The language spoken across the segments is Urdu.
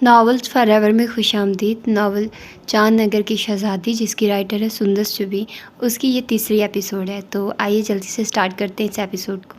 ناولز فار ایور میں خوش آمدید۔ ناول چاند نگر کی شہزادی، جس کی رائٹر ہے سندر چبی، اس کی یہ تیسری ایپیسوڈ ہے۔ تو آئیے جلدی سے سٹارٹ کرتے ہیں اس ایپیسوڈ کو۔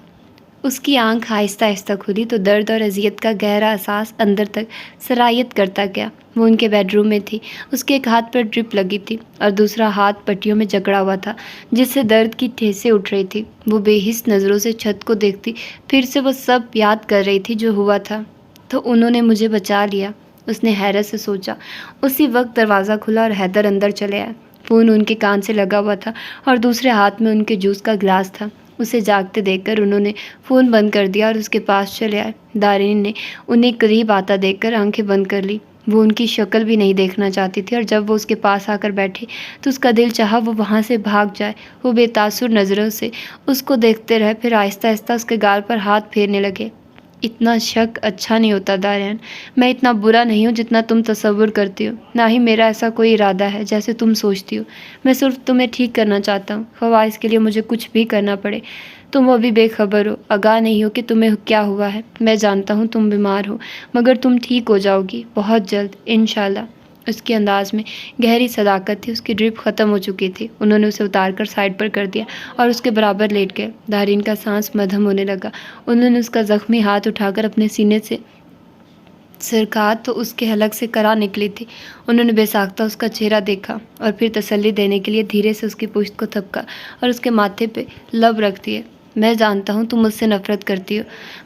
اس کی آنکھ آہستہ آہستہ کھلی تو درد اور اذیت کا گہرا احساس اندر تک سرایت کرتا گیا۔ وہ ان کے بیڈ روم میں تھی۔ اس کے ایک ہاتھ پر ڈرپ لگی تھی اور دوسرا ہاتھ پٹیوں میں جکڑا ہوا تھا، جس سے درد کی ٹھیسیں اٹھ رہی تھی۔ وہ بے حس نظروں سے چھت کو دیکھتی، پھر سے وہ سب یاد کر رہی تھی جو ہوا تھا۔ تو انہوں نے مجھے بچا لیا، اس نے حیرت سے سوچا۔ اسی وقت دروازہ کھلا اور حیدر اندر چلے آئے۔ فون ان کے کان سے لگا ہوا تھا اور دوسرے ہاتھ میں ان کے جوس کا گلاس تھا۔ اسے جاگتے دیکھ کر انہوں نے فون بند کر دیا اور اس کے پاس چلے آئے۔ دارین نے انہیں قریب آتا دیکھ کر آنکھیں بند کر لی۔ وہ ان کی شکل بھی نہیں دیکھنا چاہتی تھی، اور جب وہ اس کے پاس آ کر بیٹھی تو اس کا دل چاہا وہ وہاں سے بھاگ جائے۔ وہ بے تاثر نظروں سے اس کو دیکھتے رہے، پھر آہستہ آہستہ اس کے گال پر ہاتھ پھیرنے لگے۔ اتنا شک اچھا نہیں ہوتا دارین، میں اتنا برا نہیں ہوں جتنا تم تصور کرتی ہو، نہ ہی میرا ایسا کوئی ارادہ ہے جیسے تم سوچتی ہو۔ میں صرف تمہیں ٹھیک کرنا چاہتا ہوں، خواہ اس کے لیے مجھے کچھ بھی کرنا پڑے۔ تم ابھی بے خبر ہو، آگاہ نہیں ہو کہ تمہیں کیا ہوا ہے۔ میں جانتا ہوں تم بیمار ہو، مگر تم ٹھیک ہو جاؤ گی بہت جلد انشاءاللہ۔ اس کے انداز میں گہری صداقت تھی۔ اس کی ڈرپ ختم ہو چکی تھی۔ انہوں نے اسے اتار کر سائڈ پر کر دیا اور اس کے برابر لیٹ گئے۔ دارین کا سانس مدھم ہونے لگا۔ انہوں نے اس کا زخمی ہاتھ اٹھا کر اپنے سینے سے سرکا تو اس کے حلق سے کرا نکلی تھی۔ انہوں نے بے ساختہ اس کا چہرہ دیکھا اور پھر تسلی دینے کے لیے دھیرے سے اس کی پشت کو تھپکا اور اس کے ماتھے پہ لب رکھ دیے۔ میں جانتا ہوں تم مجھ سے نفرت کرتی ہو،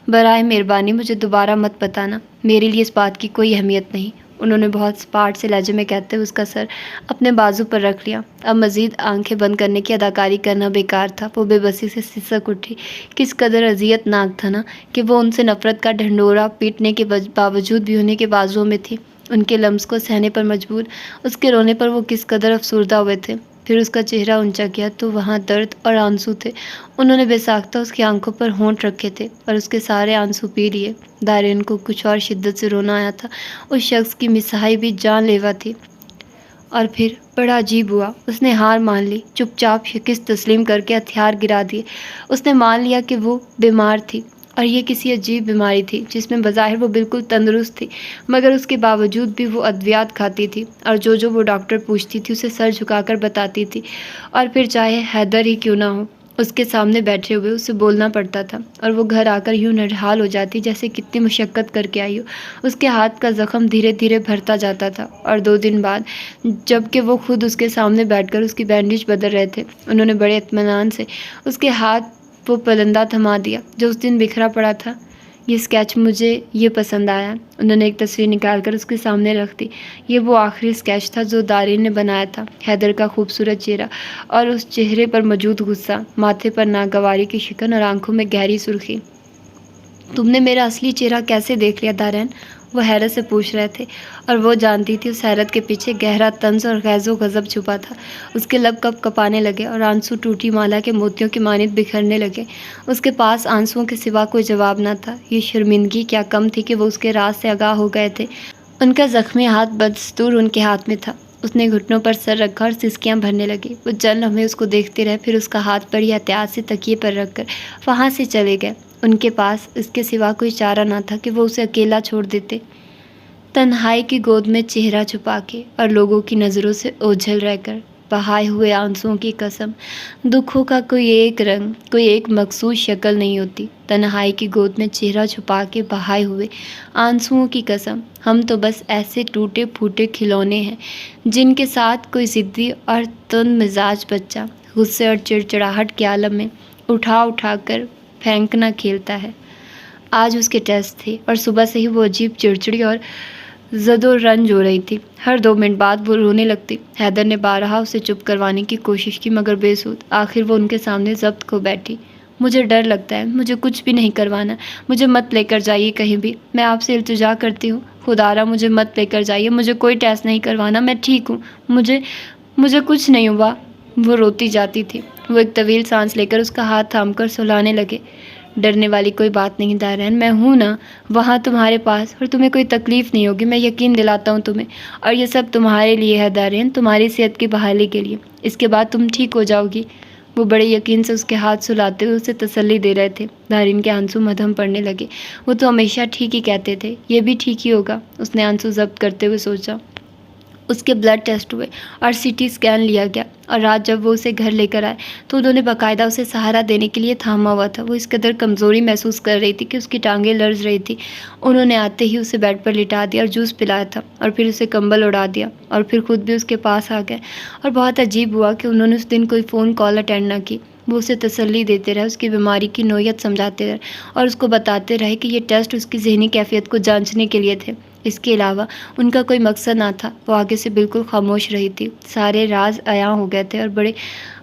برائے مہربانی مجھے دوبارہ مت بتانا، میرے لیے اس بات کی کوئی اہمیت نہیں۔ انہوں نے بہت سپاٹ سے لہجے میں کہتے ہوئے اس کا سر اپنے بازو پر رکھ لیا۔ اب مزید آنکھیں بند کرنے کی اداکاری کرنا بیکار تھا۔ وہ بے بسی سے سسک اٹھی۔ کس قدر اذیت ناک تھا نا کہ وہ ان سے نفرت کا ڈھنڈورا پیٹنے کے باوجود بھی انہیں کے بازوؤں میں تھی، ان کے لمس کو سہنے پر مجبور۔ اس کے رونے پر وہ کس قدر افسردہ ہوئے تھے۔ پھر اس کا چہرہ اونچا کیا تو وہاں درد اور آنسو تھے۔ انہوں نے بے ساختہ اس کی آنکھوں پر ہونٹ رکھے تھے اور اس کے سارے آنسو پی لیے۔ دارین کو کچھ اور شدت سے رونا آیا تھا۔ اس شخص کی مساحی بھی جان لیوا تھی۔ اور پھر بڑا عجیب ہوا، اس نے ہار مان لی، چپ چاپ شکست تسلیم کر کے ہتھیار گرا دیے۔ اس نے مان لیا کہ وہ بیمار تھی، اور یہ کسی عجیب بیماری تھی جس میں بظاہر وہ بالکل تندرست تھی، مگر اس کے باوجود بھی وہ ادویات کھاتی تھی اور جو وہ ڈاکٹر پوچھتی تھی اسے سر جھکا کر بتاتی تھی، اور پھر چاہے حیدر ہی کیوں نہ ہو، اس کے سامنے بیٹھے ہوئے اسے بولنا پڑتا تھا، اور وہ گھر آ کر یوں نڈھال ہو جاتی جیسے کتنی مشقت کر کے آئی ہو۔ اس کے ہاتھ کا زخم دھیرے دھیرے بھرتا جاتا تھا، اور 2 دن بعد جب کہ وہ خود اس کے سامنے بیٹھ کر اس کی بینڈیج بدل رہے تھے، انہوں نے بڑے اطمینان سے اس کے ہاتھ وہ پلندہ تھما دیا جو اس دن بکھرا پڑا تھا۔ یہ اسکیچ مجھے یہ پسند آیا۔ انہوں نے ایک تصویر نکال کر اس کے سامنے رکھ دی۔ یہ وہ آخری اسکیچ تھا جو دارین نے بنایا تھا، حیدر کا خوبصورت چہرہ، اور اس چہرے پر موجود غصہ، ماتھے پر ناگواری کی شکن اور آنکھوں میں گہری سرخی۔ تم نے میرا اصلی چہرہ کیسے دیکھ لیا دارین؟ وہ حیرت سے پوچھ رہے تھے، اور وہ جانتی تھی اس حیرت کے پیچھے گہرا طنز اور غیظ و غضب چھپا تھا۔ اس کے لب کپ کپانے لگے اور آنسو ٹوٹی مالا کے موتیوں کی مانند بکھرنے لگے۔ اس کے پاس آنسوؤں کے سوا کوئی جواب نہ تھا۔ یہ شرمندگی کیا کم تھی کہ وہ اس کے راز سے آگاہ ہو گئے تھے۔ ان کا زخمی ہاتھ بدستور ان کے ہاتھ میں تھا۔ اس نے گھٹنوں پر سر رکھا اور سسکیاں بھرنے لگی۔ وہ چند لمحے اس کو دیکھتے رہے، پھر اس کا ہاتھ بڑی احتیاط سے تکیے پر رکھ کر وہاں سے چلے گئے۔ ان کے پاس اس کے سوا کوئی چارہ نہ تھا کہ وہ اسے اکیلا چھوڑ دیتے، تنہائی کی گود میں چہرہ چھپا کے اور لوگوں کی نظروں سے اوجھل رہ کر۔ بہائے ہوئے آنسوؤں کی قسم، دکھوں کا کوئی ایک رنگ، کوئی ایک مخصوص شکل نہیں ہوتی۔ تنہائی کی گود میں چہرہ چھپا کے بہائے ہوئے آنسوؤں کی قسم، ہم تو بس ایسے ٹوٹے پھوٹے کھلونے ہیں جن کے ساتھ کوئی ضدی اور تند مزاج بچہ غصے اور چڑچڑاہٹ کے عالم میں اٹھا کر پھینکنا کھیلتا ہے۔ آج اس کے ٹیسٹ تھے، اور صبح سے ہی وہ عجیب چڑچڑی اور زد و رنج ہو رہی تھی۔ ہر 2 منٹ بعد وہ رونے لگتی۔ حیدر نے بارہا اسے چپ کروانے کی کوشش کی، مگر بے سود۔ آخر وہ ان کے سامنے ضبط کھو بیٹھی۔ مجھے ڈر لگتا ہے، مجھے کچھ بھی نہیں کروانا، مجھے مت لے کر جائیے کہیں بھی، میں آپ سے التجا کرتی ہوں، خدارا مجھے مت لے کر جائیے، مجھے کوئی ٹیسٹ نہیں کروانا، میں ٹھیک ہوں، مجھے کچھ نہیں ہوا۔ وہ روتی جاتی تھی۔ وہ ایک طویل سانس لے کر اس کا ہاتھ تھام کر سہلانے لگے۔ ڈرنے والی کوئی بات نہیں دارین، میں ہوں نا وہاں تمہارے پاس، اور تمہیں کوئی تکلیف نہیں ہوگی، میں یقین دلاتا ہوں تمہیں، اور یہ سب تمہارے لیے ہے دارین، تمہاری صحت کی بحالی کے لیے۔ اس کے بعد تم ٹھیک ہو جاؤ گی۔ وہ بڑے یقین سے اس کے ہاتھ سلاتے ہوئے اسے تسلی دے رہے تھے۔ دارین کے آنسو مدھم پڑنے لگے۔ وہ تو ہمیشہ ٹھیک ہی کہتے تھے، یہ بھی ٹھیک ہی ہوگا، اس نے آنسو ضبط کرتے ہوئے سوچا۔ اس کے بلڈ ٹیسٹ ہوئے اور سی ٹی اسکین لیا گیا، اور رات جب وہ اسے گھر لے کر آئے تو انہوں نے باقاعدہ اسے سہارا دینے کے لیے تھاما ہوا تھا۔ وہ اس قدر کمزوری محسوس کر رہی تھی کہ اس کی ٹانگیں لرز رہی تھی۔ انہوں نے آتے ہی اسے بیڈ پر لٹا دیا اور جوس پلایا تھا، اور پھر اسے کمبل اڑا دیا، اور پھر خود بھی اس کے پاس آ گئے۔ اور بہت عجیب ہوا کہ انہوں نے اس دن کوئی فون کال اٹینڈ نہ کی۔ وہ اسے تسلی دیتے رہے، اس کی بیماری کی نوعیت سمجھاتے رہے، اور اس کو بتاتے رہے کہ یہ ٹیسٹ اس کی ذہنی کیفیت کو جانچنے کے لیے تھے۔ اس کے علاوہ ان کا کوئی مقصد نہ تھا۔ وہ آگے سے بالکل خاموش رہی تھی۔ سارے راز عیاں ہو گئے تھے اور بڑے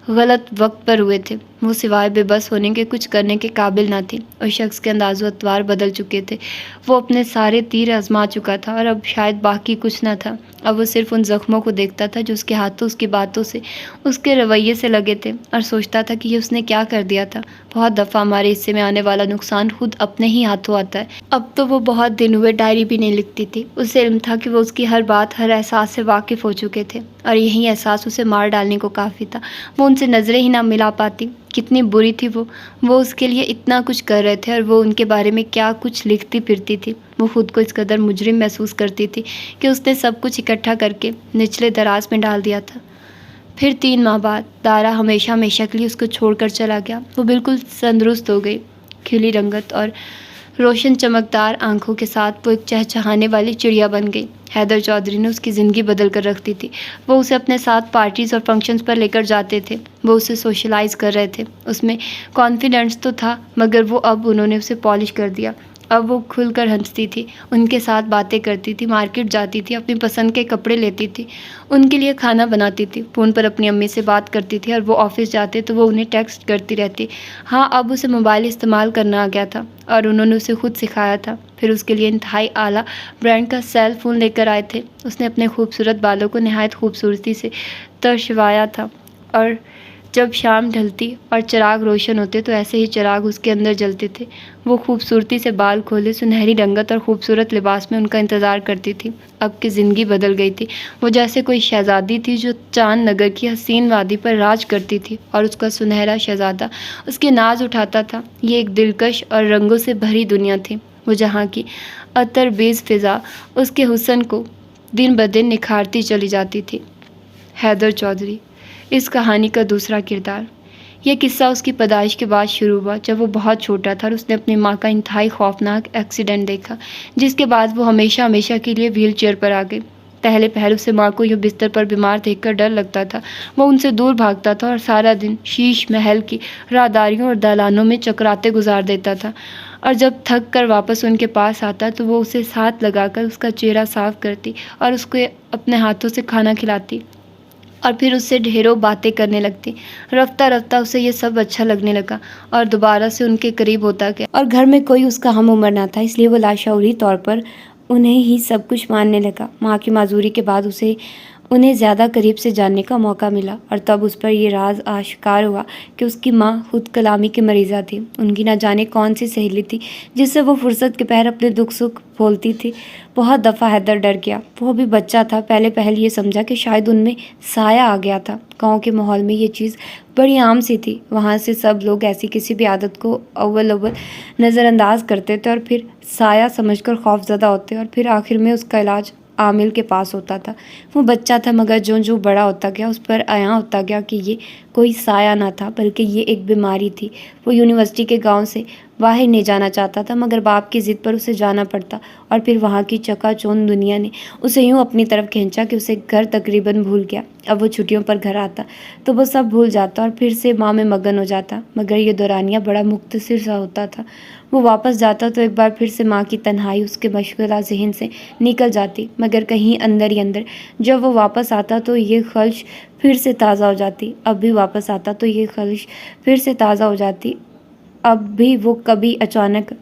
غلط وقت پر ہوئے تھے۔ وہ سوائے بے بس ہونے کے کچھ کرنے کے قابل نہ تھی۔ اس شخص کے انداز و اطوار بدل چکے تھے۔ وہ اپنے سارے تیر آزما چکا تھا اور اب شاید باقی کچھ نہ تھا۔ اب وہ صرف ان زخموں کو دیکھتا تھا جو اس کے ہاتھوں، اس کی باتوں سے، اس کے رویے سے لگے تھے، اور سوچتا تھا کہ یہ اس نے کیا کر دیا تھا۔ بہت دفعہ ہمارے حصے میں آنے والا نقصان خود اپنے ہی ہاتھوں آتا ہے۔ اب تو وہ بہت دن ہوئے ڈائری بھی نہیں لکھتی تھی۔ اسے علم تھا کہ وہ اس کی ہر بات، ہر احساس سے واقف ہو چکے تھے، اور یہی احساس اسے مار ڈالنے کو کافی تھا۔ وہ ان سے نظریں ہی نہ ملا پاتی۔ کتنی بری تھی وہ اس کے لیے اتنا کچھ کر رہے تھے، اور وہ ان کے بارے میں کیا کچھ لکھتی پھرتی تھی۔ وہ خود کو اس قدر مجرم محسوس کرتی تھی کہ اس نے سب کچھ اکٹھا کر کے نچلے دراز میں ڈال دیا تھا۔ پھر 3 ماہ بعد دارا ہمیشہ ہمیشہ کے لیے اس کو چھوڑ کر چلا گیا۔ وہ بالکل تندرست ہو گئی، کھلی رنگت اور روشن چمکدار آنکھوں کے ساتھ وہ ایک چہچہانے والی چڑیا بن گئی۔ حیدر چودھری نے اس کی زندگی بدل کر رکھ دی تھی۔ وہ اسے اپنے ساتھ پارٹیز اور فنکشنز پر لے کر جاتے تھے۔ وہ اسے سوشلائز کر رہے تھے۔ اس میں کانفیڈنس تو تھا، مگر وہ اب انہوں نے اسے پالش کر دیا۔ اب وہ کھل کر ہنستی تھی، ان کے ساتھ باتیں کرتی تھی، مارکیٹ جاتی تھی، اپنی پسند کے کپڑے لیتی تھی، ان کے لیے کھانا بناتی تھی، فون پر اپنی امی سے بات کرتی تھی، اور وہ آفس جاتے تو وہ انہیں ٹیکسٹ کرتی رہتی۔ ہاں، اب اسے موبائل استعمال کرنا آ گیا تھا، اور انہوں نے اسے خود سکھایا تھا۔ پھر اس کے لیے انتہائی اعلیٰ برانڈ کا سیل فون لے کر آئے تھے۔ اس نے اپنے خوبصورت بالوں کو نہایت خوبصورتی سے ترشوایا تھا، اور جب شام ڈھلتی اور چراغ روشن ہوتے تو ایسے ہی چراغ اس کے اندر جلتے تھے۔ وہ خوبصورتی سے بال کھولے، سنہری رنگت اور خوبصورت لباس میں ان کا انتظار کرتی تھی۔ اب کی زندگی بدل گئی تھی۔ وہ جیسے کوئی شہزادی تھی جو چاند نگر کی حسین وادی پر راج کرتی تھی، اور اس کا سنہرا شہزادہ اس کے ناز اٹھاتا تھا۔ یہ ایک دلکش اور رنگوں سے بھری دنیا تھی، وہ جہاں کی عطر بیز فضا اس کے حسن کو دن بدن نکھارتی چلی جاتی تھی۔ حیدر چودھری، اس کہانی کا دوسرا کردار۔ یہ قصہ اس کی پیدائش کے بعد شروع ہوا، جب وہ بہت چھوٹا تھا اور اس نے اپنی ماں کا انتہائی خوفناک ایکسیڈنٹ دیکھا، جس کے بعد وہ ہمیشہ ہمیشہ کے لیے وہیل چیئر پر آ گئی۔ پہلے پہل اسے ماں کو یوں بستر پر بیمار دیکھ کر ڈر لگتا تھا۔ وہ ان سے دور بھاگتا تھا اور سارا دن شیش محل کی راہداریوں اور دالانوں میں چکراتے گزار دیتا تھا، اور جب تھک کر واپس ان کے پاس آتا تو وہ اسے ہاتھ لگا کر اس کا چہرہ صاف کرتی اور اس کو اپنے ہاتھوں سے کھانا کھلاتی، اور پھر اس سے ڈھیروں باتیں کرنے لگتی۔ رفتہ رفتہ اسے یہ سب اچھا لگنے لگا اور دوبارہ سے ان کے قریب ہوتا گیا، اور گھر میں کوئی اس کا ہم عمر نہ تھا، اس لیے وہ لاشعوری طور پر انہیں ہی سب کچھ ماننے لگا۔ ماں کی معذوری کے بعد اسے انہیں زیادہ قریب سے جاننے کا موقع ملا، اور تب اس پر یہ راز آشکار ہوا کہ اس کی ماں خود کلامی کی مریضہ تھی۔ ان کی نہ جانے کون سی سہیلی تھی جس سے وہ فرصت کے پہر اپنے دکھ سکھ بولتی تھی۔ بہت دفعہ حیدر ڈر گیا۔ وہ بھی بچہ تھا، پہلے پہل یہ سمجھا کہ شاید ان میں سایہ آ گیا تھا۔ گاؤں کے ماحول میں یہ چیز بڑی عام سی تھی۔ وہاں سے سب لوگ ایسی کسی بھی عادت کو اول نظر انداز کرتے تھے، اور پھر سایہ سمجھ کر خوف زدہ ہوتے، اور پھر آخر میں اس کا علاج عامل کے پاس ہوتا تھا۔ وہ بچہ تھا، مگر جو بڑا ہوتا گیا اس پر عیاں ہوتا گیا کہ یہ کوئی سایہ نہ تھا، بلکہ یہ ایک بیماری تھی۔ وہ یونیورسٹی کے گاؤں سے باہر نہیں جانا چاہتا تھا، مگر باپ کی ضد پر اسے جانا پڑتا، اور پھر وہاں کی چکا چوند دنیا نے اسے یوں اپنی طرف کھینچا کہ اسے گھر تقریباً بھول گیا۔ اب وہ چھٹیوں پر گھر آتا تو وہ سب بھول جاتا اور پھر سے ماں میں مگن ہو جاتا، مگر یہ دورانیہ بڑا مختصر سا ہوتا تھا۔ وہ واپس جاتا تو ایک بار پھر سے ماں کی تنہائی اس کے مشغولہ ذہن سے نکل جاتی، مگر کہیں اندر ہی اندر جب وہ واپس آتا تو یہ خلش پھر سے تازہ ہو جاتی۔ اب بھی واپس آتا تو یہ خلش پھر سے تازہ ہو جاتی۔ اب بھی وہ کبھی اچانک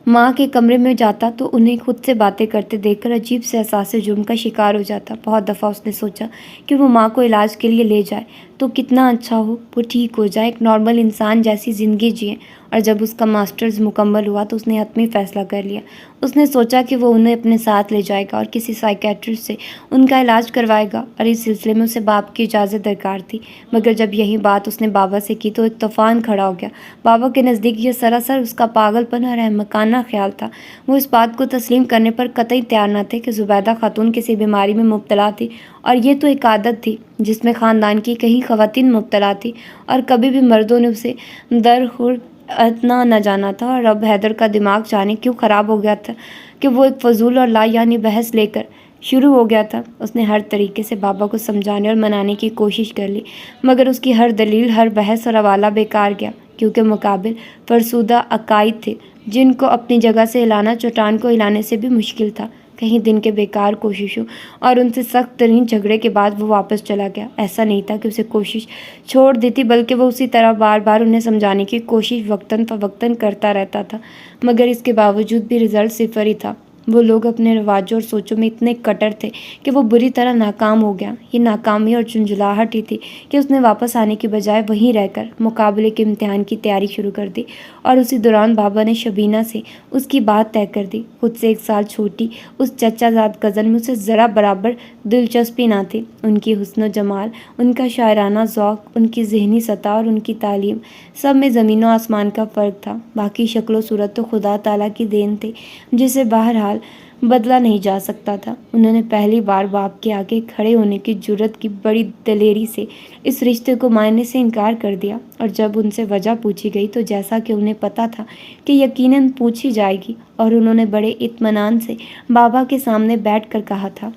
ماں کے کمرے میں جاتا تو انہیں خود سے باتیں کرتے دیکھ کر عجیب سے احساس جرم کا شکار ہو جاتا۔ بہت دفعہ اس نے سوچا کہ وہ ماں کو علاج کے لیے لے جائے، تو کتنا اچھا ہو وہ ٹھیک ہو جائے، ایک نارمل انسان جیسی زندگی جئیں۔ اور جب اس کا ماسٹرز مکمل ہوا تو اس نے حتمی فیصلہ کر لیا۔ اس نے سوچا کہ وہ انہیں اپنے ساتھ لے جائے گا اور کسی سائیکیٹرسٹ سے ان کا علاج کروائے گا، اور اس سلسلے میں اسے باپ کی اجازت درکار تھی۔ مگر جب یہی بات اس نے بابا سے کی تو ایک طوفان کھڑا ہو گیا۔ بابا کے نزدیک یہ سراسر اس کا پاگل پن اور احمقانہ خیال تھا۔ وہ اس بات کو تسلیم کرنے پر قطعی تیار نہ تھے کہ زبیدہ خاتون کسی بیماری میں مبتلا تھی، اور یہ تو ایک عادت تھی جس میں خاندان کی کئی خواتین مبتلا تھیں، اور کبھی بھی مردوں نے اسے درخورد اتنا نہ جانا تھا۔ اور اب حیدر کا دماغ جانے کیوں خراب ہو گیا تھا کہ وہ ایک فضول اور لا یعنی بحث لے کر شروع ہو گیا تھا۔ اس نے ہر طریقے سے بابا کو سمجھانے اور منانے کی کوشش کر لی، مگر اس کی ہر دلیل، ہر بحث اور حوالہ بیکار گیا، کیونکہ مقابل فرسودہ عقائد تھے جن کو اپنی جگہ سے ہلانا چٹان کو ہلانے سے بھی مشکل تھا۔ کہیں دن کے بیکار کوششوں اور ان سے سخت ترین جھگڑے کے بعد وہ واپس چلا گیا۔ ایسا نہیں تھا کہ اسے کوشش چھوڑ دی تھی، بلکہ وہ اسی طرح بار بار انہیں سمجھانے کی کوشش وقتاً فوقتاً کرتا رہتا تھا، مگر اس کے باوجود بھی رزلٹ صفر ہی تھا۔ وہ لوگ اپنے رواجوں اور سوچوں میں اتنے کٹر تھے کہ وہ بری طرح ناکام ہو گیا۔ یہ ناکامی اور جھنجھلاہٹ ہی تھی کہ اس نے واپس آنے کی بجائے وہیں رہ کر مقابلے کے امتحان کی تیاری شروع کر دی، اور اسی دوران بابا نے شبینہ سے اس کی بات طے کر دی۔ خود سے 1 سال چھوٹی اس چچا زاد کزن میں اسے ذرا برابر دلچسپی نہ تھی۔ ان کی حسن و جمال، ان کا شاعرانہ ذوق، ان کی ذہنی سطح اور ان کی تعلیم، سب میں زمین و آسمان کا فرق تھا۔ باقی شکل و صورت تو خدا تعالیٰ کی دین تھی جسے بہرحال بدلا نہیں جا سکتا تھا۔ انہوں نے پہلی بار باپ کے آگے کھڑے ہونے کی جرأت کی بڑی دلیری سے اس رشتے کو ماننے سے انکار کر دیا، اور جب ان سے وجہ پوچھی گئی تو جیسا کہ انہیں پتہ تھا کہ یقیناً پوچھی جائے گی، اور انہوں نے بڑے اطمینان سے بابا کے سامنے بیٹھ کر کہا تھا،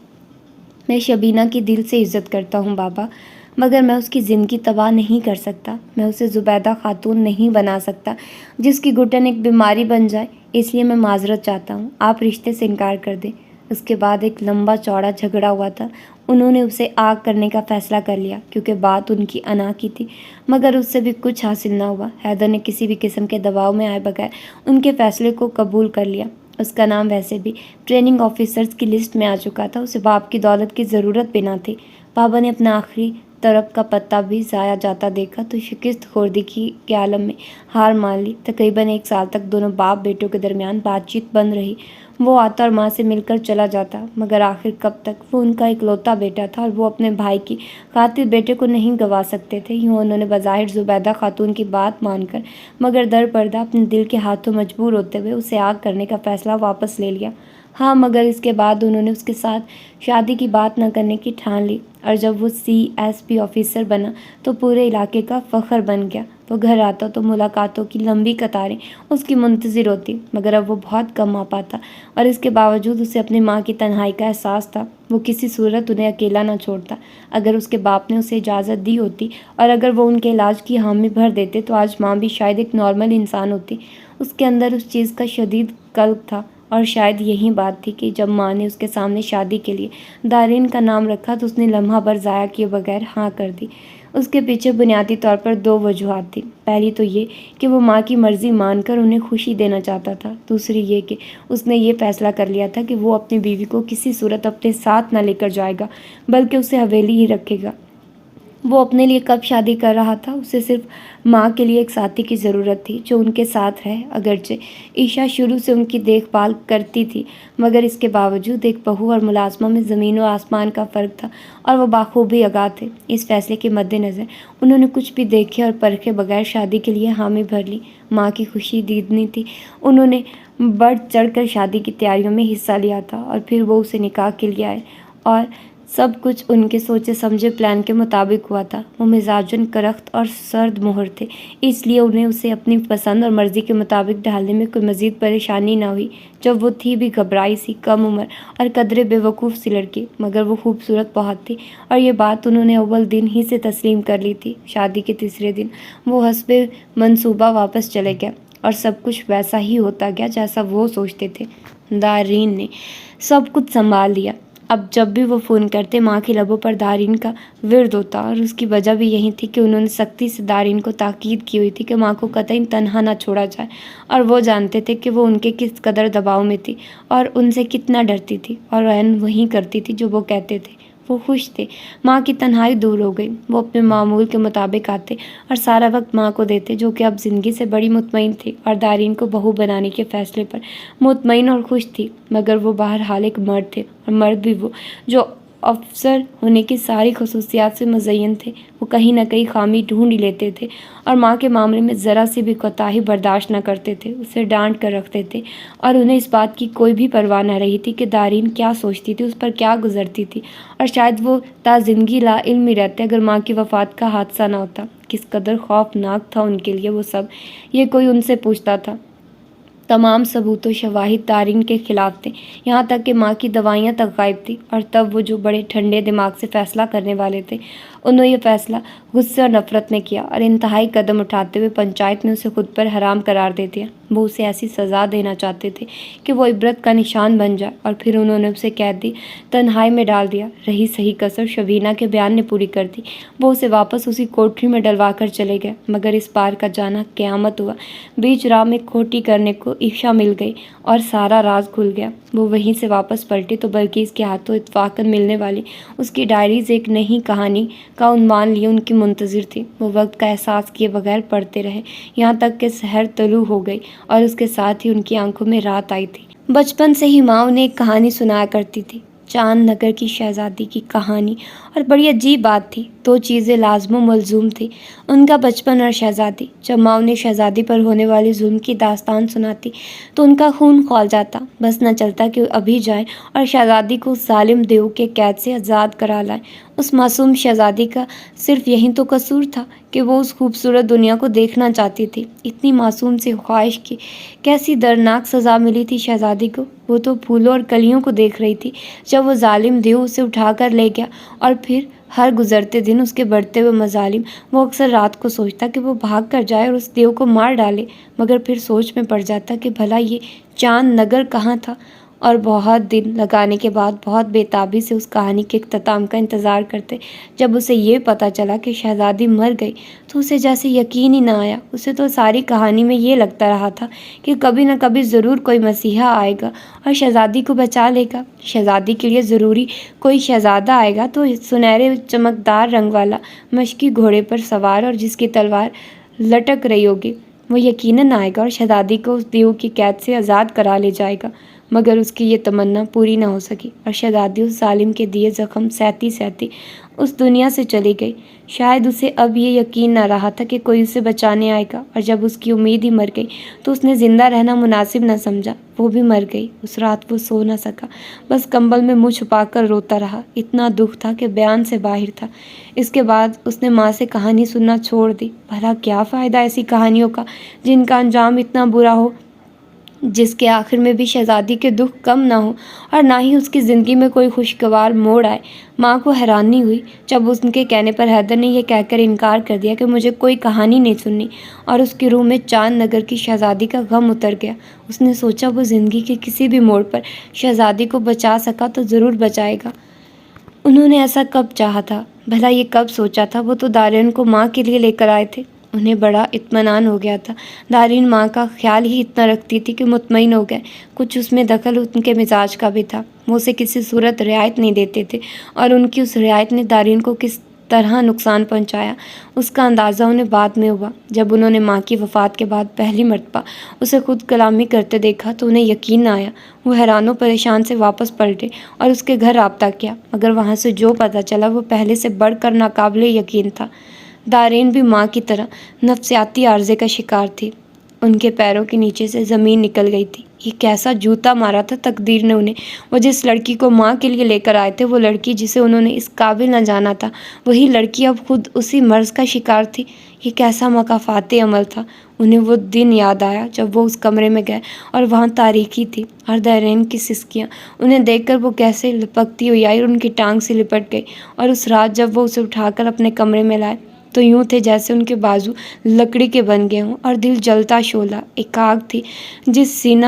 میں شبینہ کی دل سے عزت کرتا ہوں بابا، مگر میں اس کی زندگی تباہ نہیں کر سکتا۔ میں اسے زبیدہ خاتون نہیں بنا سکتا جس کی گھٹن ایک بیماری بن جائے، اس لیے میں معذرت چاہتا ہوں، آپ رشتے سے انکار کر دیں۔ اس کے بعد ایک لمبا چوڑا جھگڑا ہوا تھا۔ انہوں نے اسے آگ کرنے کا فیصلہ کر لیا کیونکہ بات ان کی انا کی تھی، مگر اس سے بھی کچھ حاصل نہ ہوا۔ حیدر نے کسی بھی قسم کے دباؤ میں آئے بغیر ان کے فیصلے کو قبول کر لیا۔ اس کا نام ویسے بھی ٹریننگ آفیسرز کی لسٹ میں آ چکا تھا، اسے باپ کی دولت کی ضرورت بھی نہ تھی۔ بابا نے اپنا آخری طرف کا پتہ بھی ضائع جاتا دیکھا تو شکست خوردگی کے عالم میں ہار مان لی۔ تقریباً 1 سال تک دونوں باپ بیٹوں کے درمیان بات چیت بند رہی۔ وہ آتا اور ماں سے مل کر چلا جاتا، مگر آخر کب تک؟ وہ ان کا اکلوتا بیٹا تھا اور وہ اپنے بھائی کی خاطر بیٹے کو نہیں گنوا سکتے تھے۔ یوں انہوں نے بظاہر زبیدہ خاتون کی بات مان کر، مگر در پردہ اپنے دل کے ہاتھوں مجبور ہوتے ہوئے اسے آگ کرنے کا فیصلہ واپس لے لیا۔ ہاں، مگر اس کے بعد انہوں نے اس کے ساتھ شادی کی بات نہ کرنے کی ٹھان لی، اور جب وہ CSP آفیسر بنا تو پورے علاقے کا فخر بن گیا۔ وہ گھر آتا تو ملاقاتوں کی لمبی قطاریں اس کی منتظر ہوتی، مگر اب وہ بہت کم آ پاتا، اور اس کے باوجود اسے اپنی ماں کی تنہائی کا احساس تھا۔ وہ کسی صورت انہیں اکیلا نہ چھوڑتا۔ اگر اس کے باپ نے اسے اجازت دی ہوتی اور اگر وہ ان کے علاج کی حامی بھر دیتے تو آج ماں بھی شاید ایک نارمل انسان ہوتی۔ اس کے اندر اس چیز کا شدید قلق تھا، اور شاید یہی بات تھی کہ جب ماں نے اس کے سامنے شادی کے لیے دارین کا نام رکھا تو اس نے لمحہ بھر ضائع کیے بغیر ہاں کر دی۔ اس کے پیچھے بنیادی طور پر 2 وجوہات تھیں۔ پہلی تو یہ کہ وہ ماں کی مرضی مان کر انہیں خوشی دینا چاہتا تھا، دوسری یہ کہ اس نے یہ فیصلہ کر لیا تھا کہ وہ اپنی بیوی کو کسی صورت اپنے ساتھ نہ لے کر جائے گا، بلکہ اسے حویلی ہی رکھے گا۔ وہ اپنے لیے کب شادی کر رہا تھا؟ اسے صرف ماں کے لیے ایک ساتھی کی ضرورت تھی جو ان کے ساتھ رہے۔ اگرچہ عائشہ شروع سے ان کی دیکھ بھال کرتی تھی، مگر اس کے باوجود ایک بہو اور ملازمہ میں زمین و آسمان کا فرق تھا، اور وہ بخوبی آگاہ تھے۔ اس فیصلے کے مد نظر انہوں نے کچھ بھی دیکھے اور پرکھے بغیر شادی کے لیے حامی بھر لی۔ ماں کی خوشی دیدنی تھی۔ انہوں نے بڑھ چڑھ کر شادی کی تیاریوں میں حصہ لیا تھا، اور پھر وہ اسے نکاح کے لیے آئے، اور سب کچھ ان کے سوچے سمجھے پلان کے مطابق ہوا تھا۔ وہ مزاجاً کرخت اور سرد مہر تھے، اس لیے انہیں اسے اپنی پسند اور مرضی کے مطابق ڈھالنے میں کوئی مزید پریشانی نہ ہوئی۔ جب وہ تھی بھی گھبرائی سی، کم عمر اور قدرے بے وقوف سی لڑکی، مگر وہ خوبصورت بہت تھی، اور یہ بات انہوں نے اول دن ہی سے تسلیم کر لی تھی۔ شادی کے تیسرے دن وہ حسب منصوبہ واپس چلے گئے، اور سب کچھ ویسا ہی ہوتا گیا جیسا وہ سوچتے تھے۔ دارین نے سب کچھ سنبھال لیا۔ اب جب بھی وہ فون کرتے ماں کے لبوں پر دارین کا ورد ہوتا، اور اس کی وجہ بھی یہی تھی کہ انہوں نے سختی سے دارین کو تاکید کی ہوئی تھی کہ ماں کو قطعی تنہا نہ چھوڑا جائے، اور وہ جانتے تھے کہ وہ ان کے کس قدر دباؤ میں تھی اور ان سے کتنا ڈرتی تھی، اور عین وہی کرتی تھی جو وہ کہتے تھے۔ وہ خوش تھے، ماں کی تنہائی دور ہو گئی۔ وہ اپنے معمول کے مطابق آتے اور سارا وقت ماں کو دیتے، جو کہ اب زندگی سے بڑی مطمئن تھی اور دارین کو بہو بنانے کے فیصلے پر مطمئن اور خوش تھی۔ مگر وہ بہرحال ایک مرد تھے، اور مرد بھی وہ جو افسر ہونے کی ساری خصوصیات سے مزین تھے۔ وہ کہیں نہ کہیں خامی ڈھونڈ ہی لیتے تھے، اور ماں کے معاملے میں ذرا سی بھی کوتاہی برداشت نہ کرتے تھے، اسے ڈانٹ کر رکھتے تھے، اور انہیں اس بات کی کوئی بھی پرواہ نہ رہی تھی کہ دارین کیا سوچتی تھی، اس پر کیا گزرتی تھی، اور شاید وہ تا زندگی لا علم ہی رہتے اگر ماں کی وفات کا حادثہ نہ ہوتا۔ کس قدر خوفناک تھا ان کے لیے وہ سب، یہ کوئی ان سے پوچھتا تھا۔ تمام ثبوت و شواہد دارین کے خلاف تھے، یہاں تک کہ ماں کی دوائیاں تک غائب تھیں، اور تب وہ جو بڑے ٹھنڈے دماغ سے فیصلہ کرنے والے تھے، انہوں نے یہ فیصلہ غصے اور نفرت میں کیا، اور انتہائی قدم اٹھاتے ہوئے پنچایت میں اسے خود پر حرام قرار دے دیا۔ وہ اسے ایسی سزا دینا چاہتے تھے کہ وہ عبرت کا نشان بن جائے، اور پھر انہوں نے اسے قیدی تنہائی میں ڈال دیا۔ رہی صحیح کسر شبینہ کے بیان نے پوری کر دی۔ وہ اسے واپس اسی کوٹری میں ڈلوا کر چلے گئے، مگر اس بار کا جانا قیامت ہوا۔ بیچ راہ میں کھوٹی کرنے کو عشا مل گئی اور سارا راز کھل گیا۔ وہ وہیں سے واپس پلٹے تو بلقیس کے ہاتھوں اتفاقاً ملنے والی اس کی ڈائریز ایک نئی کہانی کا عنوان لیے ان کی منتظر تھی۔ وہ وقت کا احساس کیے بغیر پڑھتے رہے، یہاں تک کہ سحر طلوع ہو گئی، اور اس کے ساتھ ہی ان کی آنکھوں میں رات آئی تھی۔ بچپن سے ہی ماں انہیں ایک کہانی سنایا کرتی تھی، چاند نگر کی شہزادی کی کہانی، اور بڑی عجیب بات تھی، دو چیزیں لازم و ملزوم تھیں، ان کا بچپن اور شہزادی۔ جب ماں انہیں شہزادی پر ہونے والے ظلم کی داستان سناتی تو ان کا خون کھول جاتا، بس نہ چلتا کہ ابھی جائیں اور شہزادی کو اس ظالم دیو کے قید سے آزاد کرا لائیں۔ اس معصوم شہزادی کا صرف یہی تو قصور تھا کہ وہ اس خوبصورت دنیا کو دیکھنا چاہتی تھی۔ اتنی معصوم سی خواہش کی کیسی دردناک سزا ملی تھی شہزادی کو۔ وہ تو پھولوں اور کلیوں کو دیکھ رہی تھی جب وہ ظالم دیو اسے اٹھا کر لے گیا، اور پھر ہر گزرتے دن اس کے بڑھتے ہوئے مظالم۔ وہ اکثر رات کو سوچتا کہ وہ بھاگ کر جائے اور اس دیو کو مار ڈالے، مگر پھر سوچ میں پڑ جاتا کہ بھلا یہ چاند نگر کہاں تھا، اور بہت دن لگانے کے بعد بہت بے تابی سے اس کہانی کے اختتام کا انتظار کرتے۔ جب اسے یہ پتہ چلا کہ شہزادی مر گئی تو اسے جیسے یقین ہی نہ آیا۔ اسے تو ساری کہانی میں یہ لگتا رہا تھا کہ کبھی نہ کبھی ضرور کوئی مسیحا آئے گا اور شہزادی کو بچا لے گا۔ شہزادی کے لیے ضروری کوئی شہزادہ آئے گا تو سنہرے چمکدار رنگ والا، مشکی گھوڑے پر سوار، اور جس کی تلوار لٹک رہی ہوگی، وہ یقیناً آئے گا اور شہزادی کو اس دیو کی قید سے آزاد کرا لے جائے گا۔ مگر اس کی یہ تمنا پوری نہ ہو سکی، اور شہزادی اس ظالم کے دیے زخم سہتی سہتی اس دنیا سے چلی گئی۔ شاید اسے اب یہ یقین نہ رہا تھا کہ کوئی اسے بچانے آئے گا، اور جب اس کی امید ہی مر گئی تو اس نے زندہ رہنا مناسب نہ سمجھا۔ وہ بھی مر گئی۔ اس رات وہ سو نہ سکا، بس کمبل میں منہ چھپا کر روتا رہا۔ اتنا دکھ تھا کہ بیان سے باہر تھا۔ اس کے بعد اس نے ماں سے کہانی سننا چھوڑ دی۔ بھلا کیا فائدہ ایسی کہانیوں کا جن کا انجام اتنا برا ہو، جس کے آخر میں بھی شہزادی کے دکھ کم نہ ہو، اور نہ ہی اس کی زندگی میں کوئی خوشگوار موڑ آئے۔ ماں کو حیرانی ہوئی جب ان کے کہنے پر حیدر نے یہ کہہ کر انکار کر دیا کہ مجھے کوئی کہانی نہیں سننی، اور اس کی روح میں چاند نگر کی شہزادی کا غم اتر گیا۔ اس نے سوچا وہ زندگی کے کسی بھی موڑ پر شہزادی کو بچا سکا تو ضرور بچائے گا۔ انہوں نے ایسا کب چاہا تھا، بھلا یہ کب سوچا تھا؟ وہ تو دارین کو ماں کے لیے لے کر آئے تھے۔ انہیں بڑا اطمینان ہو گیا تھا۔ دارین ماں کا خیال ہی اتنا رکھتی تھی کہ مطمئن ہو گئے۔ کچھ اس میں دخل ان کے مزاج کا بھی تھا، وہ اسے کسی صورت رعایت نہیں دیتے تھے، اور ان کی اس رعایت نے دارین کو کس طرح نقصان پہنچایا اس کا اندازہ انہیں بعد میں ہوا۔ جب انہوں نے ماں کی وفات کے بعد پہلی مرتبہ اسے خود کلامی کرتے دیکھا تو انہیں یقین نہ آیا۔ وہ حیران و پریشان سے واپس پلٹے اور اس کے گھر رابطہ کیا، مگر وہاں سے جو پتہ چلا وہ پہلے سے بڑھ کر ناقابل یقین تھا۔ دارین بھی ماں کی طرح نفسیاتی عارضے کا شکار تھی۔ ان کے پیروں کے نیچے سے زمین نکل گئی تھی۔ یہ کیسا جوتا مارا تھا تقدیر نے انہیں۔ وہ جس لڑکی کو ماں کے لیے لے کر آئے تھے، وہ لڑکی جسے انہوں نے اس قابل نہ جانا تھا، وہی لڑکی اب خود اسی مرض کا شکار تھی۔ یہ کیسا مکافاتی عمل تھا۔ انہیں وہ دن یاد آیا جب وہ اس کمرے میں گئے اور وہاں تاریکی تھی اور دارین کی سسکیاں انہیں دیکھ کر وہ کیسے لپکتی ہوئی آئی اور ان کی ٹانگ سے لپٹ گئی، اور اس رات جب وہ اسے اٹھا کر اپنے کمرے میں لائے تو یوں تھے جیسے ان کے بازو لکڑی کے بن گئے ہوں، اور دل جلتا شعلہ ایک آگ تھی جس سینہ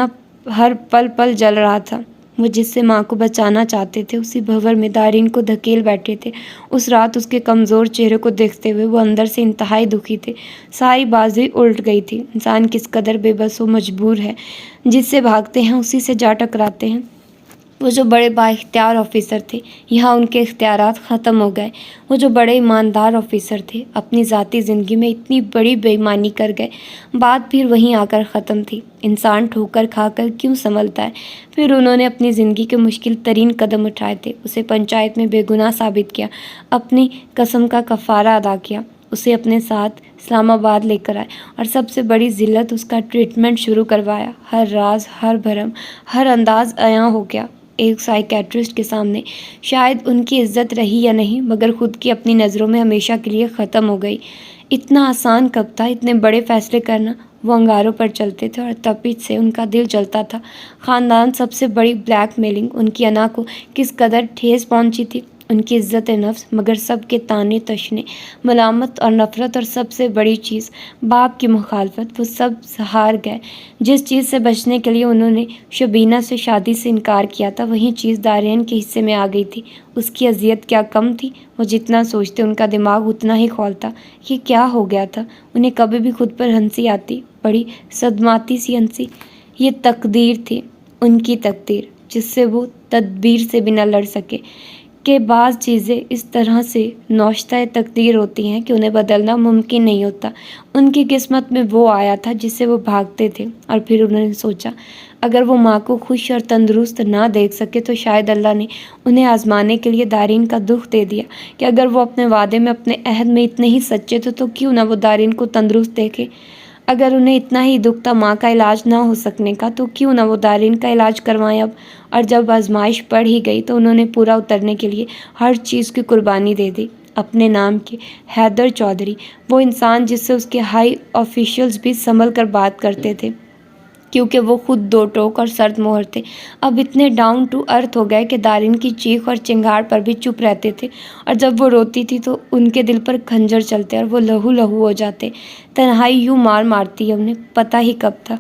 ہر پل پل جل رہا تھا۔ وہ جس سے ماں کو بچانا چاہتے تھے اسی بھنور میں دارین کو دھکیل بیٹھے تھے۔ اس رات اس کے کمزور چہرے کو دیکھتے ہوئے وہ اندر سے انتہائی دکھی تھے۔ ساری بازی الٹ گئی تھی۔ انسان کس قدر بے بس و مجبور ہے، جس سے بھاگتے ہیں اسی سے جا ٹکراتے ہیں۔ وہ جو بڑے بااختیار آفیسر تھے یہاں ان کے اختیارات ختم ہو گئے۔ وہ جو بڑے ایماندار آفیسر تھے اپنی ذاتی زندگی میں اتنی بڑی بے ایمانی کر گئے۔ بات پھر وہیں آ کر ختم تھی۔ انسان ٹھوکر کھا کر کیوں سنبھلتا ہے؟ پھر انہوں نے اپنی زندگی کے مشکل ترین قدم اٹھائے تھے، اسے پنچایت میں بے گناہ ثابت کیا، اپنی قسم کا کفارہ ادا کیا، اسے اپنے ساتھ اسلام آباد لے کر آئے اور سب سے بڑی ذلت اس کا ٹریٹمنٹ شروع کروایا۔ ہر راز، ہر بھرم، ہر انداز عیاں ہو گیا ایک سائیکیٹرسٹ کے سامنے۔ شاید ان کی عزت رہی یا نہیں، مگر خود کی اپنی نظروں میں ہمیشہ کے لیے ختم ہو گئی۔ اتنا آسان کب تھا اتنے بڑے فیصلے کرنا؟ وہ انگاروں پر چلتے تھے اور تپش سے ان کا دل جلتا تھا۔ خاندان سب سے بڑی بلیک میلنگ ان کی انا کو کس قدر ٹھیس پہنچی تھی، ان کی عزت نفس، مگر سب کے طعنے تشنے، ملامت اور نفرت، اور سب سے بڑی چیز باپ کی مخالفت، وہ سب ہار گئے۔ جس چیز سے بچنے کے لیے انہوں نے شبینہ سے شادی سے انکار کیا تھا وہی چیز دارین کے حصے میں آ گئی تھی۔ اس کی اذیت کیا کم تھی؟ وہ جتنا سوچتے ان کا دماغ اتنا ہی کھولتا۔ یہ کیا ہو گیا تھا؟ انہیں کبھی بھی خود پر ہنسی آتی، بڑی صدماتی سی ہنسی۔ یہ تقدیر تھی، ان کی تقدیر، جس سے وہ تدبیر سے بھی نہ لڑ سکے کہ بعض چیزیں اس طرح سے نوشتہ تقدیر ہوتی ہیں کہ انہیں بدلنا ممکن نہیں ہوتا۔ ان کی قسمت میں وہ آیا تھا جس سے وہ بھاگتے تھے، اور پھر انہوں نے سوچا اگر وہ ماں کو خوش اور تندرست نہ دیکھ سکے تو شاید اللہ نے انہیں آزمانے کے لیے دارین کا دکھ دے دیا کہ اگر وہ اپنے وعدے میں، اپنے عہد میں اتنے ہی سچے تھے تو کیوں نہ وہ دارین کو تندرست دیکھے۔ اگر انہیں اتنا ہی دکھ تھا ماں کا علاج نہ ہو سکنے کا تو کیوں نہ وہ دارین کا علاج کروائیں اب۔ اور جب آزمائش پڑ ہی گئی تو انہوں نے پورا اترنے کے لیے ہر چیز کی قربانی دے دی۔ اپنے نام کے حیدر چودھری، وہ انسان جس سے اس کے ہائی آفیشلز بھی سنبھل کر بات کرتے تھے کیونکہ وہ خود دو ٹوک اور سرد مہر تھے، اب اتنے ڈاؤن ٹو ارتھ ہو گئے کہ دارین کی چیخ اور چنگھاڑ پر بھی چپ رہتے تھے، اور جب وہ روتی تھی تو ان کے دل پر خنجر چلتے اور وہ لہو لہو ہو جاتے۔ تنہائی یوں مارتی ہے انہیں، پتہ ہی کب تھا۔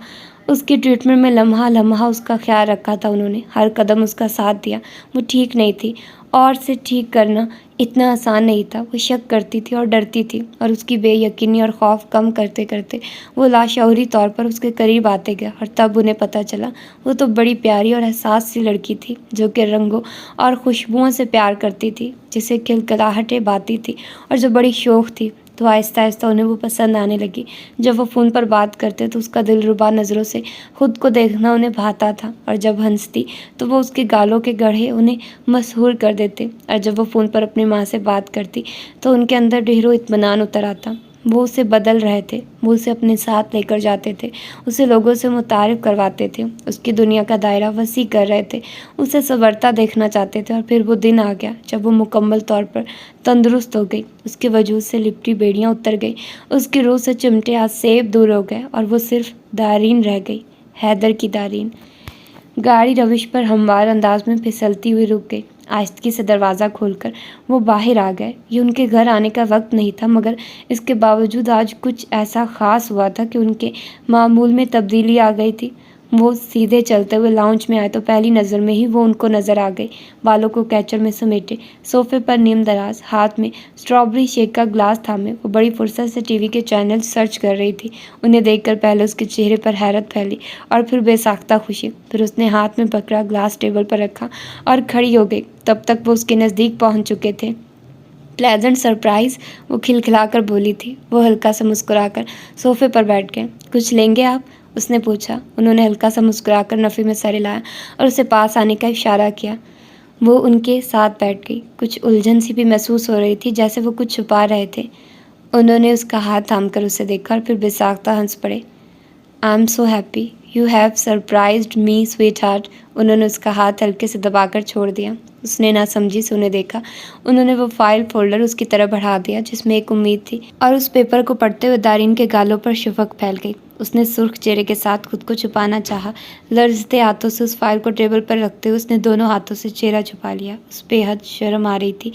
اس کی ٹریٹمنٹ میں لمحہ لمحہ اس کا خیال رکھا تھا انہوں نے، ہر قدم اس کا ساتھ دیا۔ وہ ٹھیک نہیں تھی اور سے ٹھیک کرنا اتنا آسان نہیں تھا۔ وہ شک کرتی تھی اور ڈرتی تھی، اور اس کی بے یقینی اور خوف کم کرتے کرتے وہ لاشعوری طور پر اس کے قریب آتے گئے، اور تب انہیں پتہ چلا وہ تو بڑی پیاری اور حساس سی لڑکی تھی جو کہ رنگوں اور خوشبوؤں سے پیار کرتی تھی، جسے کھلکھلاہٹیں بھاتی تھی اور جو بڑی شوخ تھی۔ تو آہستہ آہستہ انہیں وہ پسند آنے لگی۔ جب وہ فون پر بات کرتے تو اس کا دلربا نظروں سے خود کو دیکھنا انہیں بھاتا تھا، اور جب ہنستی تو وہ اس کے گالوں کے گڑھے انہیں مسحور کر دیتے، اور جب وہ فون پر اپنی ماں سے بات کرتی تو ان کے اندر ڈھیروں اطمینان اتر آتا۔ وہ اسے بدل رہے تھے، وہ اسے اپنے ساتھ لے کر جاتے تھے، اسے لوگوں سے متعارف کرواتے تھے، اس کی دنیا کا دائرہ وسیع کر رہے تھے، اسے سنورتا دیکھنا چاہتے تھے۔ اور پھر وہ دن آ گیا جب وہ مکمل طور پر تندرست ہو گئی، اس کے وجود سے لپٹی بیڑیاں اتر گئی، اس کی روح سے چمٹے آسیب دور ہو گئے، اور وہ صرف دارین رہ گئی، حیدر کی دارین۔ گاڑی روش پر ہموار انداز میں پھسلتی ہوئی رک گئی۔ آہستگی سے دروازہ کھول کر وہ باہر آ گئے۔ یہ ان کے گھر آنے کا وقت نہیں تھا، مگر اس کے باوجود آج کچھ ایسا خاص ہوا تھا کہ ان کے معمول میں تبدیلی آ گئی تھی۔ وہ سیدھے چلتے ہوئے لاؤنج میں آئے تو پہلی نظر میں ہی وہ ان کو نظر آ گئی، بالوں کو کیچر میں سمیٹے، صوفے پر نیم دراز، ہاتھ میں اسٹرابری شیک کا گلاس تھامے وہ بڑی فرصت سے ٹی وی کے چینل سرچ کر رہی تھی۔ انہیں دیکھ کر پہلے اس کے چہرے پر حیرت پھیلی اور پھر بے ساختہ خوشی، پھر اس نے ہاتھ میں پکڑا گلاس ٹیبل پر رکھا اور کھڑی ہو گئی۔ تب تک وہ اس کے نزدیک پہنچ چکے تھے۔ پلیزنٹ سرپرائز، وہ کھلکھلا کر بولی تھی۔ وہ ہلکا سا مسکرا کر صوفے پر بیٹھ گئے۔ کچھ لیں گے آپ؟ اس نے پوچھا۔ انہوں نے ہلکا سا مسکرا کر نفی میں سر ہلایا اور اسے پاس آنے کا اشارہ کیا۔ وہ ان کے ساتھ بیٹھ گئی۔ کچھ الجھن سی بھی محسوس ہو رہی تھی، جیسے وہ کچھ چھپا رہے تھے۔ انہوں نے اس کا ہاتھ تھام کر اسے دیکھا اور پھر بے ساختہ ہنس پڑے۔ I am so happy you have surprised me sweetheart. انہوں نے اس کا ہاتھ ہلکے سے دبا کر چھوڑ دیا۔ اس نے ناسمجھی سے انہیں دیکھا۔ انہوں نے وہ فائل فولڈر اس کی طرف بڑھا دیا جس میں ایک امید تھی، اور اس پیپر کو پڑھتے ہوئے دارین کے گالوں پر شفق پھیل گئی۔ اس نے سرخ چہرے کے ساتھ خود کو چھپانا چاہا۔ لرزتے ہاتھوں سے اس فائل کو ٹیبل پر رکھتے ہوئے اس نے دونوں ہاتھوں سے چہرہ چھپا لیا۔ اس بے حد شرم آ رہی تھی۔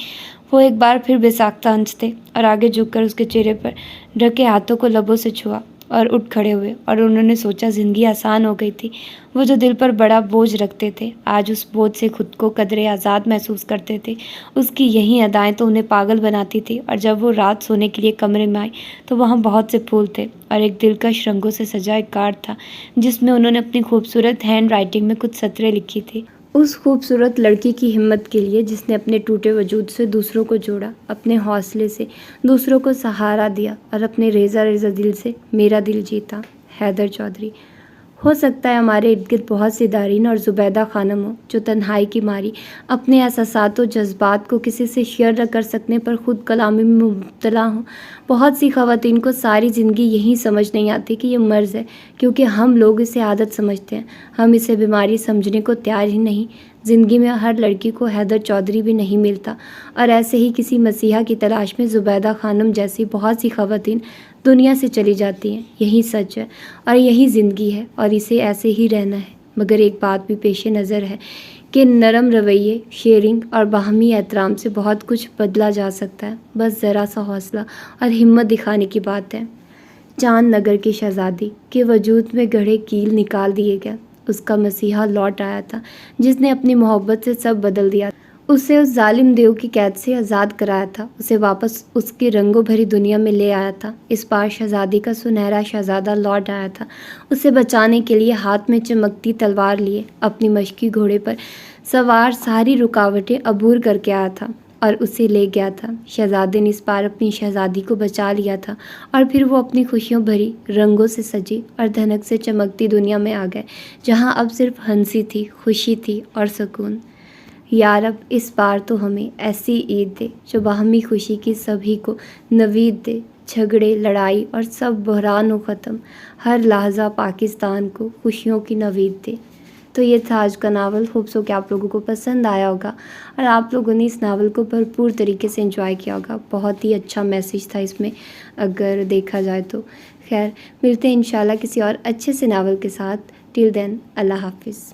وہ ایک بار پھر بے ساختہ ہنستے اور آگے جھک کر اس کے چہرے پر ڈھکے ہاتھوں کو لبوں سے چھوا اور اٹھ کھڑے ہوئے، اور انہوں نے سوچا زندگی آسان ہو گئی تھی۔ وہ جو دل پر بڑا بوجھ رکھتے تھے آج اس بوجھ سے خود کو قدرے آزاد محسوس کرتے تھے۔ اس کی یہی ادائیں تو انہیں پاگل بناتی تھی، اور جب وہ رات سونے کے لیے کمرے میں آئی تو وہاں بہت سے پھول تھے اور ایک دلکش رنگوں سے سجا ایک کارڈ تھا جس میں انہوں نے اپنی خوبصورت ہینڈ رائٹنگ میں کچھ سطریں لکھی تھی۔ اس خوبصورت لڑکی کی ہمت کے لیے جس نے اپنے ٹوٹے وجود سے دوسروں کو جوڑا، اپنے حوصلے سے دوسروں کو سہارا دیا اور اپنے ریزہ ریزہ دل سے میرا دل جیتا۔ حیدر چودھری۔ ہو سکتا ہے ہمارے ارد گرد بہت سی دارین اور زبیدہ خانم ہوں جو تنہائی کی ماری اپنے احساسات و جذبات کو کسی سے شیئر نہ کر سکنے پر خود کلامی میں مبتلا ہوں۔ بہت سی خواتین کو ساری زندگی یہی سمجھ نہیں آتی کہ یہ مرض ہے، کیونکہ ہم لوگ اسے عادت سمجھتے ہیں، ہم اسے بیماری سمجھنے کو تیار ہی نہیں۔ زندگی میں ہر لڑکی کو حیدر چودھری بھی نہیں ملتا، اور ایسے ہی کسی مسیحا کی تلاش میں زبیدہ خانم جیسی بہت سی خواتین دنیا سے چلی جاتی ہیں۔ یہی سچ ہے اور یہی زندگی ہے، اور اسے ایسے ہی رہنا ہے۔ مگر ایک بات بھی پیش نظر ہے کہ نرم رویے، شیئرنگ اور باہمی احترام سے بہت کچھ بدلا جا سکتا ہے۔ بس ذرا سا حوصلہ اور ہمت دکھانے کی بات ہے۔ چاند نگر کی شہزادی کے وجود میں گڑھے کیل نکال دیے گئے۔ اس کا مسیحا لوٹ آیا تھا جس نے اپنی محبت سے سب بدل دیا تھا۔ اسے اس ظالم دیو کی قید سے آزاد کرایا تھا، اسے واپس اس کی رنگوں بھری دنیا میں لے آیا تھا۔ اس بار شہزادی کا سنہرا شہزادہ لوٹ آیا تھا، اسے بچانے کے لیے ہاتھ میں چمکتی تلوار لیے اپنی مشکی گھوڑے پر سوار ساری رکاوٹیں عبور کر کے آیا تھا اور اسے لے گیا تھا۔ شہزادے نے اس بار اپنی شہزادی کو بچا لیا تھا، اور پھر وہ اپنی خوشیوں بھری رنگوں سے سجی اور دھنک سے چمکتی دنیا میں آ گئے، جہاں اب صرف ہنسی تھی، خوشی تھی اور سکون۔ یا رب، اس بار تو ہمیں ایسی عید دے جو باہمی خوشی کی سبھی کو نوید دے، جھگڑے، لڑائی اور سب بحران و ختم، ہر لحظہ پاکستان کو خوشیوں کی نوید دے۔ تو یہ تھا آج کا ناول۔ ہوپ سو کہ آپ لوگوں کو پسند آیا ہوگا اور آپ لوگوں نے اس ناول کو بھرپور طریقے سے انجوائے کیا ہوگا۔ بہت ہی اچھا میسیج تھا اس میں اگر دیکھا جائے تو۔ خیر، ملتے ہیں انشاءاللہ کسی اور اچھے سے ناول کے ساتھ۔ ٹل دین، اللہ حافظ۔